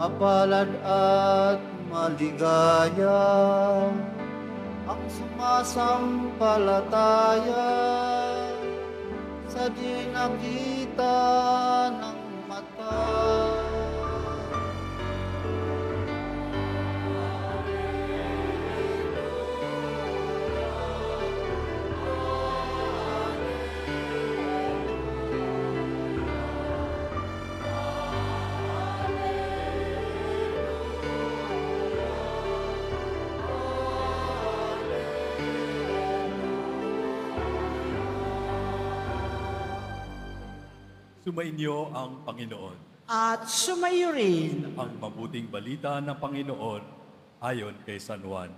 mapalad at maligaya ang sumasampalataya sa di nakita ng mata. Sumainyo ang Panginoon. At sumayo rin. Ang mabuting balita ng Panginoon ayon kay San Juan.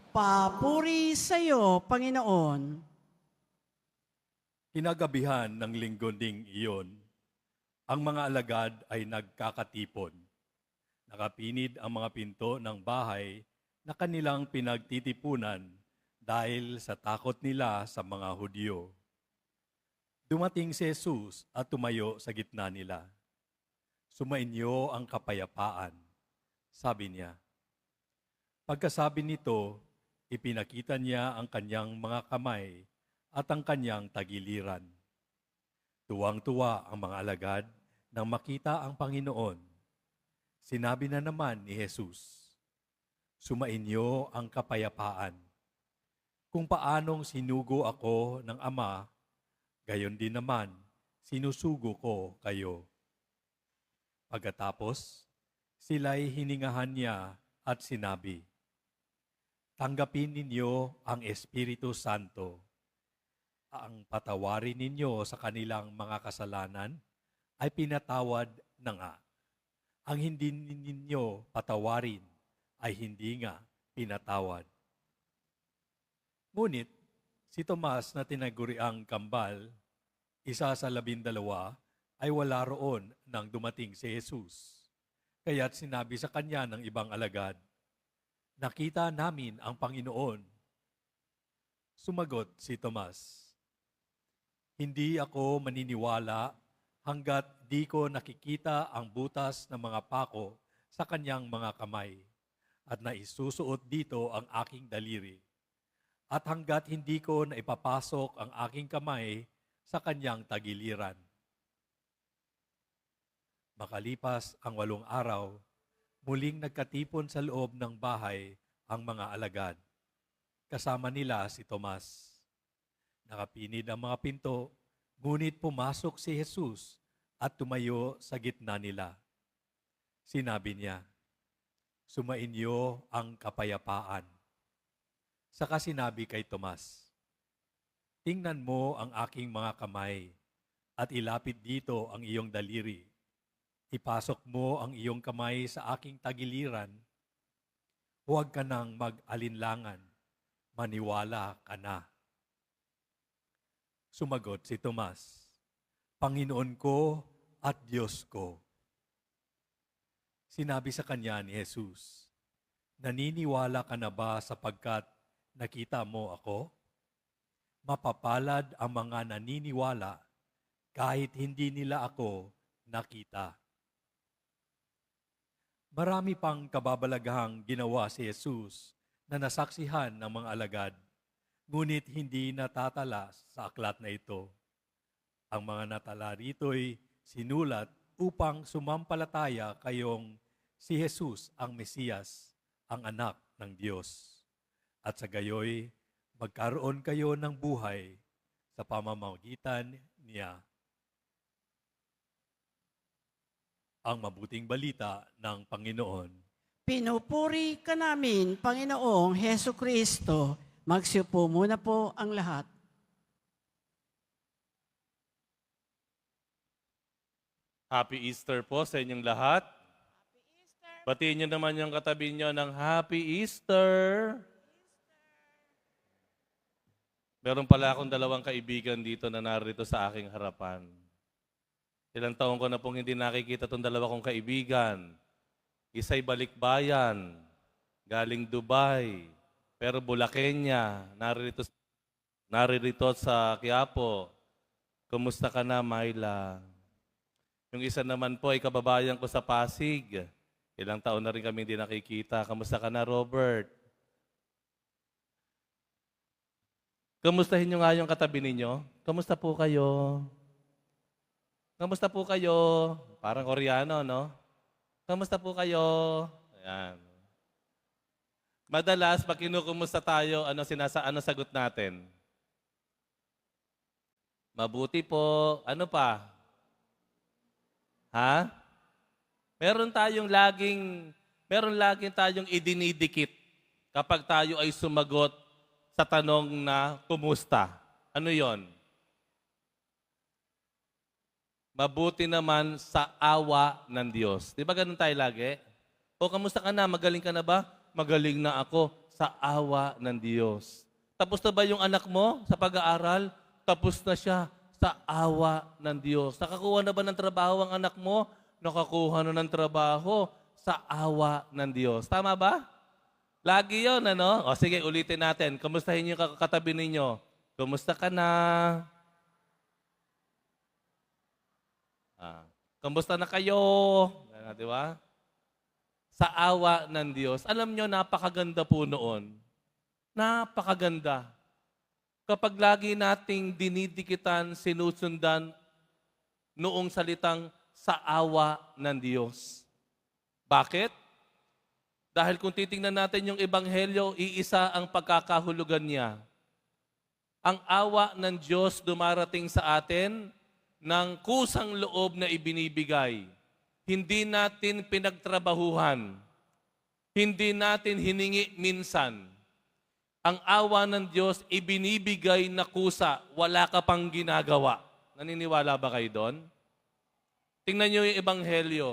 Papuri sa iyo, Panginoon. Kinagabihan ng linggo ding iyon, ang mga alagad ay nagkakatipon. Nakapinid ang mga pinto ng bahay na kanilang pinagtitipunan dahil sa takot nila sa mga Hudyo. Dumating si Jesus at tumayo sa gitna nila. Sumainyo ang kapayapaan, sabi niya. Pagkasabi nito, ipinakita niya ang kanyang mga kamay at ang kanyang tagiliran. Tuwang-tuwa ang mga alagad nang makita ang Panginoon. Sinabi na naman ni Jesus, sumainyo ang kapayapaan. Kung paanong sinugo ako ng Ama, gayon din naman, sinusugo ko kayo. Pagkatapos, sila'y hiningahan niya at sinabi, tanggapin ninyo ang Espiritu Santo. Ang patawarin ninyo sa kanilang mga kasalanan ay pinatawad na nga. Ang hindi ninyo patawarin ay hindi nga pinatawad. Ngunit, si Tomas na tinaguriang kambal, isa sa 12, ay wala roon nang dumating si Jesus. Kaya't sinabi sa kanya ng ibang alagad, nakita namin ang Panginoon. Sumagot si Tomas, hindi ako maniniwala hanggat di ko nakikita ang butas ng mga pako sa kanyang mga kamay at naisusuot dito ang aking daliri. At hanggat hindi ko naipapasok ang aking kamay sa kanyang tagiliran. Makalipas ang 8 araw, muling nagkatipon sa loob ng bahay ang mga alagad. Kasama nila si Tomas. Nakapinid ang mga pinto, ngunit pumasok si Jesus at tumayo sa gitna nila. Sinabi niya, sumainyo ang kapayapaan. Saka sinabi kay Tomas, tingnan mo ang aking mga kamay at ilapit dito ang iyong daliri. Ipasok mo ang iyong kamay sa aking tagiliran. Huwag ka nang mag-alinlangan, maniwala ka na. Sumagot si Tomas, Panginoon ko at Diyos ko. Sinabi sa kanya ni Jesus, naniniwala ka na ba sapagkat nakita mo ako? Mapapalad ang mga naniniwala kahit hindi nila ako nakita. Marami pang kababalagahang ginawa si Jesus na nasaksihan ng mga alagad, ngunit hindi natatala sa aklat na ito. Ang mga natala rito'y sinulat upang sumampalataya kayong si Jesus ang Mesiyas, ang anak ng Diyos. At sa gayoy, magkaroon kayo ng buhay sa pamamagitan niya. Ang mabuting balita ng Panginoon. Pinupuri ka namin, Panginoong Heso Kristo. Magsiupo muna po ang lahat. Happy Easter po sa inyong lahat. Batiin niyo naman yung katabi niyo ng Happy Easter. Meron pala akong 2 kaibigan dito na narito sa aking harapan. Ilang taon ko na pong hindi nakikita itong 2 kong kaibigan. Isa'y balikbayan, galing Dubai, pero Bulakenya, narito sa Quiapo. Kumusta ka na, Myla? Yung isa naman po ay kababayan ko sa Pasig. Ilang taon na rin kami hindi nakikita. Kamusta ka na, Robert? Kamustahin nyo nga yung katabi ninyo. Kamusta po kayo? Kamusta po kayo? Parang Koreano, no? Kamusta po kayo? Ayan. Madalas, pag kinukumusta tayo, ano sagot natin? Mabuti po. Ano pa? Ha? Meron laging tayong idinidikit kapag tayo ay sumagot sa tanong na kumusta. Ano 'yon? Mabuti naman sa awa ng Diyos. Di ba ganun tayo lagi? O kamusta ka na? Magaling ka na ba? Magaling na ako sa awa ng Diyos. Tapos na ba yung anak mo sa pag-aaral? Tapos na siya sa awa ng Diyos. Nakakuha na ba ng trabaho ang anak mo? Nakakuha na ng trabaho sa awa ng Diyos. Tama ba? Lagi yun, ano? O sige, ulitin natin. Kamustahin yung katabi ninyo. Kumusta ka na? Kamusta na kayo? Di ba? Sa awa ng Diyos. Alam nyo, napakaganda po noon. Napakaganda. Kapag lagi nating dinidikitan, sinusundan noong salitang sa awa ng Diyos. Bakit? Dahil kung titingnan natin yung Ebanghelyo, iisa ang pagkakahulugan niya. Ang awa ng Diyos dumarating sa atin ng kusang loob na ibinibigay. Hindi natin pinagtrabahuhan. Hindi natin hiningi minsan. Ang awa ng Diyos ibinibigay na kusa, wala ka pang ginagawa. Naniniwala ba kayo doon? Tingnan niyo yung Ebanghelyo.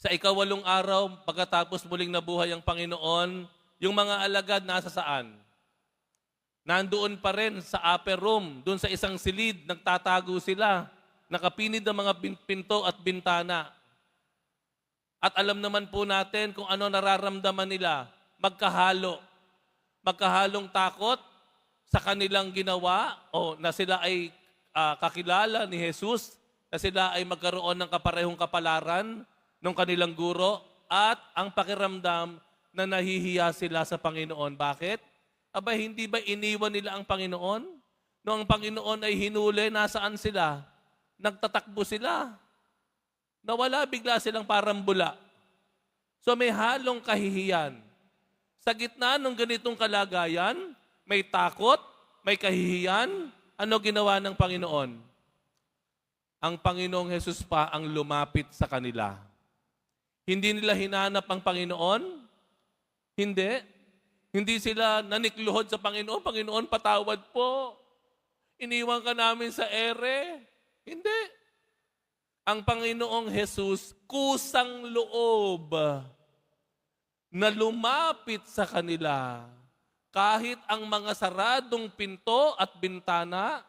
Sa ika-8 araw, pagkatapos muling nabuhay ang Panginoon, yung mga alagad nasa saan? Nandoon pa rin sa upper room, doon sa isang silid, nagtatago sila. Nakapinid ang mga pinto at bintana. At alam naman po natin kung ano nararamdaman nila. Magkahalo. Magkahalong takot sa kanilang ginawa o na sila ay kakilala ni Jesus, na sila ay magkaroon ng kaparehong kapalaran ng kanilang guro at ang pakiramdam na nahihiya sila sa Panginoon. Bakit? Aba, hindi ba iniwan nila ang Panginoon? Noong ang Panginoon ay hinuli, nasaan sila? Nagtatakbo sila. Nawala, bigla silang parang bula. So may halong kahihiyan. Sa gitna ng ganitong kalagayan, may takot, may kahihiyan. Ano ginawa ng Panginoon? Ang Panginoong Jesus pa ang lumapit sa kanila. Hindi nila hinanap ang Panginoon? Hindi. Hindi sila nanikluhod sa Panginoon. Panginoon, patawad po. Iniwan ka namin sa ere. Hindi. Ang Panginoong Jesus, kusang loob na lumapit sa kanila. Kahit ang mga saradong pinto at bintana,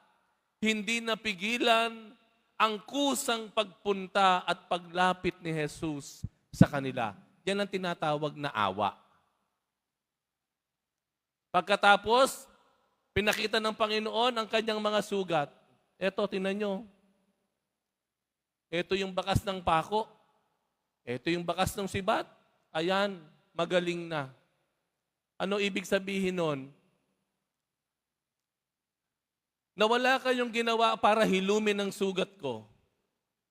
hindi napigilan ang kusang pagpunta at paglapit ni Jesus sa kanila. Yan ang tinatawag na awa. Pagkatapos, pinakita ng Panginoon ang kanyang mga sugat. Eto, tingnan nyo. Ito yung bakas ng pako. Ito yung bakas ng sibat. Ayan, magaling na. Ano ibig sabihin nun? Na wala kayong ginawa para hilumin ang sugat ko,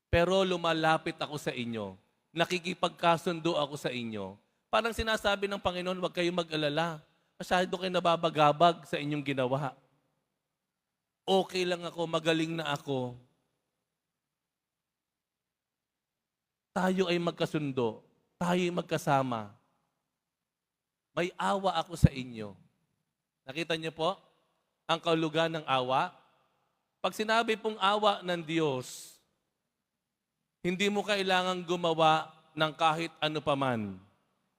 pero lumalapit ako sa inyo. Nakikipagkasundo ako sa inyo. Parang sinasabi ng Panginoon, huwag kayong mag-alala. Masyado kayo nababagabag sa inyong ginawa. Okay lang ako, magaling na ako. Tayo ay magkasundo. Tayo ay magkasama. May awa ako sa inyo. Nakita niyo po? Ang kahulugan ng awa. Pag sinabi pong awa ng Diyos, hindi mo kailangang gumawa ng kahit ano paman.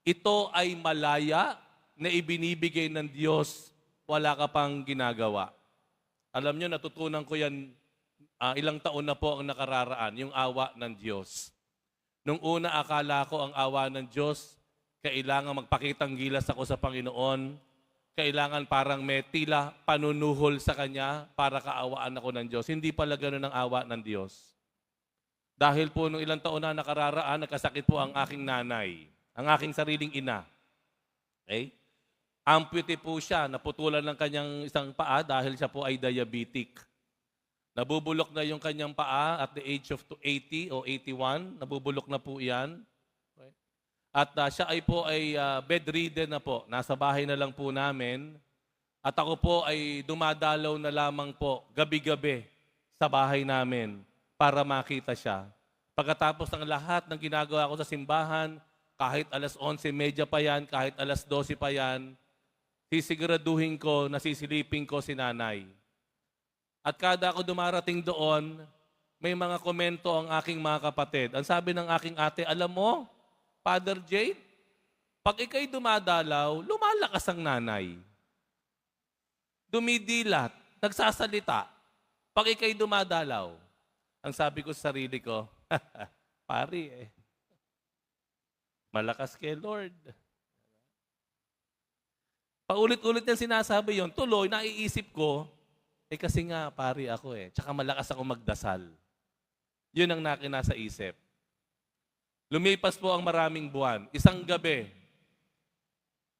Ito ay malaya na ibinibigay ng Diyos, wala ka pang ginagawa. Alam nyo, natutunan ko yan, ilang taon na po ang nakararaan, yung awa ng Diyos. Nung una, akala ko ang awa ng Diyos, kailangan magpakitang gilas ako sa Panginoon, kailangan parang may tila panunuhol sa Kanya para kaawaan ako ng Diyos. Hindi pala ganun ang awa ng Diyos. Dahil po nung ilang taon na nakararaan, nagkasakit po ang aking nanay, ang aking sariling ina. Okay? Amputee po siya, naputulan ng kanyang isang paa dahil siya po ay diabetic. Nabubulok na yung kanyang paa at the age of 80 o 81. Nabubulok na po yan. Okay? At siya ay bedridden na po. Nasa bahay na lang po namin. At ako po ay dumadalaw na lamang po gabi-gabi sa bahay namin para makita siya. Pagkatapos ng lahat ng ginagawa ko sa simbahan, kahit alas 11:30 pa yan, kahit alas 12 pa yan, sisiguraduhin ko, nasisilipin ko si nanay. At kada ako dumarating doon, may mga komento ang aking mga kapatid. Ang sabi ng aking ate, alam mo, Father Jade, pag ikay dumadalaw, lumalakas ang nanay. Dumidilat, nagsasalita. Pag ikay dumadalaw, ang sabi ko sa sarili ko, pari malakas kay Lord. Paulit-ulit niyang sinasabi yon, tuloy, naiisip ko, kasi nga, pari ako Tsaka malakas ako magdasal. Yun ang nasa isip. Lumipas po ang maraming buwan. Isang gabi,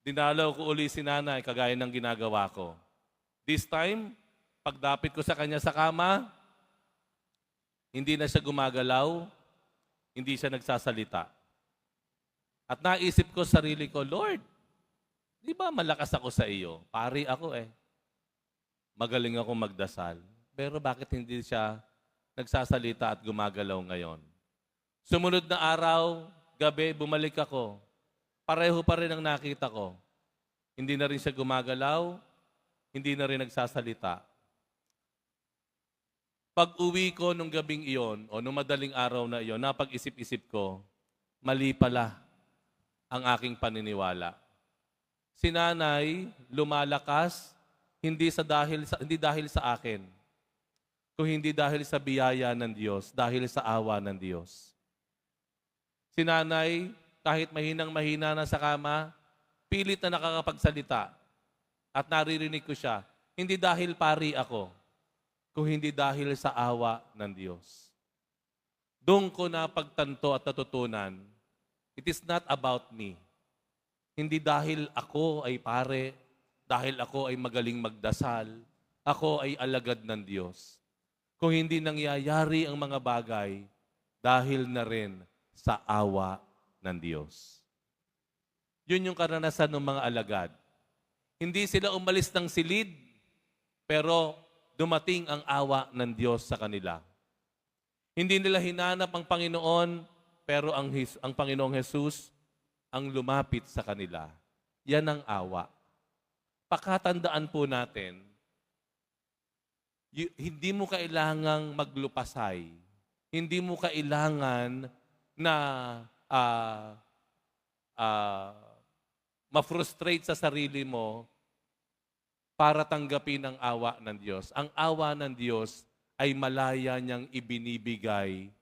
dinalaw ko uli si nanay, kagaya ng ginagawa ko. This time, pagdapit ko sa kanya sa kama, hindi na siya gumagalaw, hindi siya nagsasalita. At naisip ko sa sarili ko, Lord, di ba malakas ako sa iyo? Pari ako Magaling ako magdasal. Pero bakit hindi siya nagsasalita at gumagalaw ngayon? Sumunod na araw, gabi, bumalik ako. Pareho pa rin ang nakita ko. Hindi na rin siya gumagalaw, hindi na rin nagsasalita. Pag uwi ko nung gabing iyon, o nung madaling araw na iyon, napag-isip-isip ko, mali pala ang aking paniniwala. Si nanay, lumalakas, hindi dahil sa akin, kung hindi dahil sa biyaya ng Diyos, dahil sa awa ng Diyos. Si nanay, kahit mahinang-mahina na sa kama, pilit na nakakapagsalita at naririnig ko siya, hindi dahil pari ako, kung hindi dahil sa awa ng Diyos. Doon ko napagtanto at natutunan, it is not about me. Hindi dahil ako ay pare, dahil ako ay magaling magdasal, ako ay alagad ng Diyos. Kung hindi nangyayari ang mga bagay, dahil na rin sa awa ng Diyos. Yun yung karanasan ng mga alagad. Hindi sila umalis ng silid, pero dumating ang awa ng Diyos sa kanila. Hindi nila hinanap ang Panginoon, pero ang Panginoong Jesus ang lumapit sa kanila. Yan ang awa. Pakatandaan po natin, hindi mo kailangang maglupasay. Hindi mo kailangan na ma-frustrate sa sarili mo para tanggapin ang awa ng Diyos. Ang awa ng Diyos ay malaya niyang ibinibigay.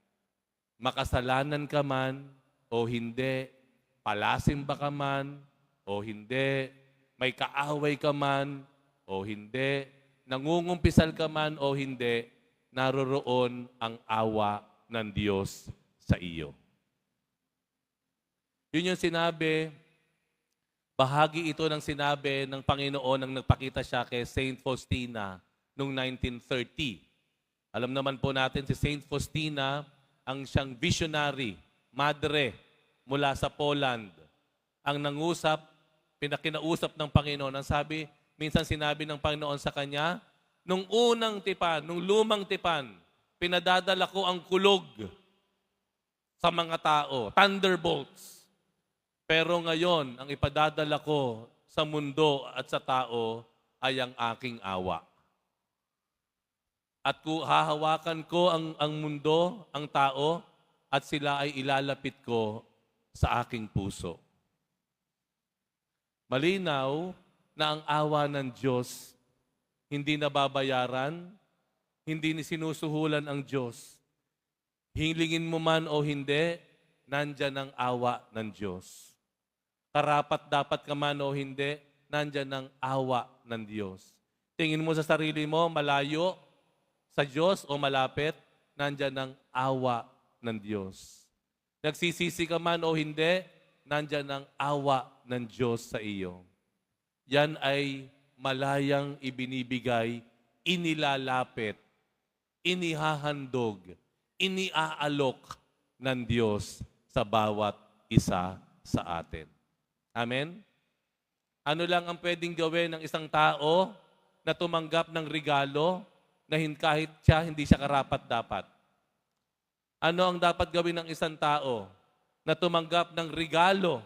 Makasalanan ka man o hindi, palasimba ka man o hindi, may kaaway ka man o hindi, nangungumpisal ka man o hindi, naroroon ang awa ng Diyos sa iyo. Yun yung sinabi, bahagi ito ng sinabi ng Panginoon nang nagpakita siya kay Saint Faustina noong 1930. Alam naman po natin si Saint Faustina ang siyang visionary, madre mula sa Poland. Ang pinakinausap ng Panginoon. Ang sabi, minsan sinabi ng Panginoon sa kanya, nung unang tipan, nung lumang tipan, pinadadala ko ang kulog sa mga tao, thunderbolts. Pero ngayon, ang ipadadala ko sa mundo at sa tao ay ang aking awa. At hahawakan ko ang mundo, ang tao, at sila ay ilalapit ko sa aking puso. Malinaw na ang awa ng Diyos hindi nababayaran, hindi sinusuhulan ang Diyos. Hilingin mo man o hindi, nandyan ang awa ng Diyos. Karapat dapat ka man o hindi, nandyan ang awa ng Diyos. Tingin mo sa sarili mo, malayo sa Diyos o malapit, nandyan ang awa ng Diyos. Nagsisisi ka man o hindi, nandyan ang awa ng Diyos sa iyo. Yan ay malayang ibinibigay, inilalapit, inihahandog, iniaalok ng Diyos sa bawat isa sa atin. Amen? Ano lang ang pwedeng gawin ng isang tao na tumanggap ng regalo na kahit siya hindi siya karapat-dapat? Ano ang dapat gawin ng isang tao na tumanggap ng regalo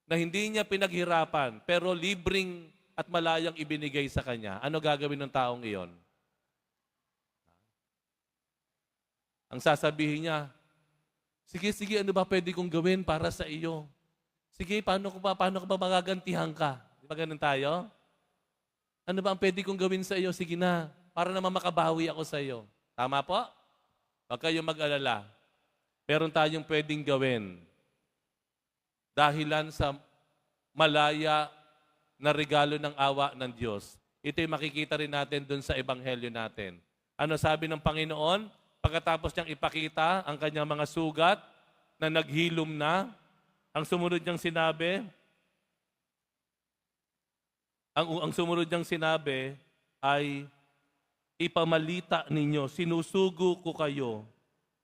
na hindi niya pinaghirapan pero libreng at malayang ibinigay sa kanya? Ano gagawin ng taong iyon? Ang sasabihin niya, sige, ano ba pwede kong gawin para sa iyo? Sige, paano ko ba magagantihan ka? Di ba ganun tayo? Ano ba ang pwede kong gawin sa iyo? Sige na, para naman makabawi ako sa iyo. Tama po? Huwag kayong mag-alala. Meron tayong pwedeng gawin. Dahilan sa malaya na regalo ng awa ng Diyos. Ito'y makikita rin natin dun sa ebanghelyo natin. Ano sabi ng Panginoon? Pagkatapos niyang ipakita ang kanyang mga sugat na naghilom na, ang sumunod niyang sinabi, ang sumunod niyang sinabi ay, ipamalita ninyo, sinusugo ko kayo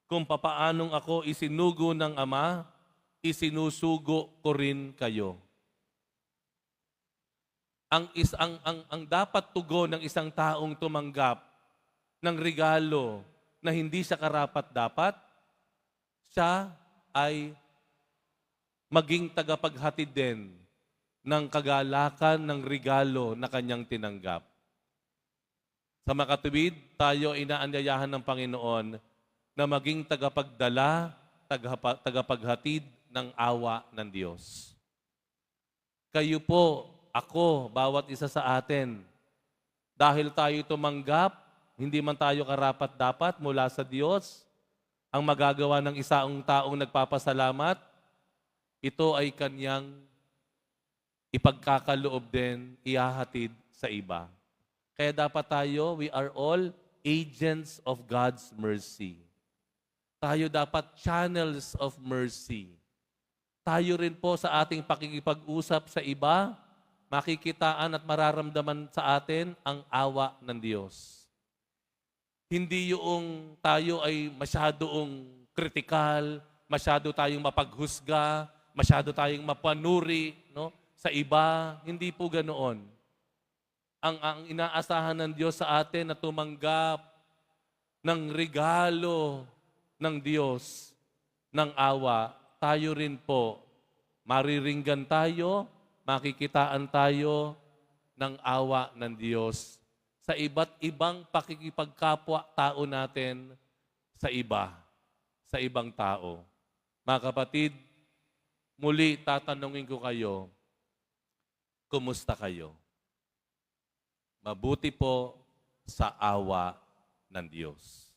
kung papaanong ako isinugo ng Ama, isinusugo ko rin kayo. Ang dapat tugon ng isang taong tumanggap ng regalo na hindi siya karapat-dapat, siya ay maging tagapaghatid din ng kagalakan ng regalo na kanyang tinanggap. Sa makatuwid, tayo inaanyayahan ng Panginoon na maging tagapagdala, tagapaghatid ng awa ng Diyos. Kayo po, ako, bawat isa sa atin, dahil tayo tumanggap, hindi man tayo karapat-dapat mula sa Diyos, ang magagawa ng isang taong nagpapasalamat, ito ay kanyang ipagkakaloob din, ihahatid sa iba. Kaya dapat tayo, we are all agents of God's mercy. Tayo dapat channels of mercy. Tayo rin po sa ating pakikipag-usap sa iba, makikitaan at mararamdaman sa atin ang awa ng Diyos. Hindi yung tayo ay masyadong kritikal, masyado tayong mapaghusga, masyado tayong mapanuri, no, sa iba. Hindi po ganoon. Ang inaasahan ng Diyos sa atin na tumanggap ng regalo ng Diyos, ng awa, tayo rin po, mariringgan tayo, makikitaan tayo ng awa ng Diyos sa iba't ibang pakikipagkapwa-tao natin sa iba, sa ibang tao. Mga kapatid, muli tatanungin ko kayo, kumusta kayo? Mabuti po sa awa ng Diyos.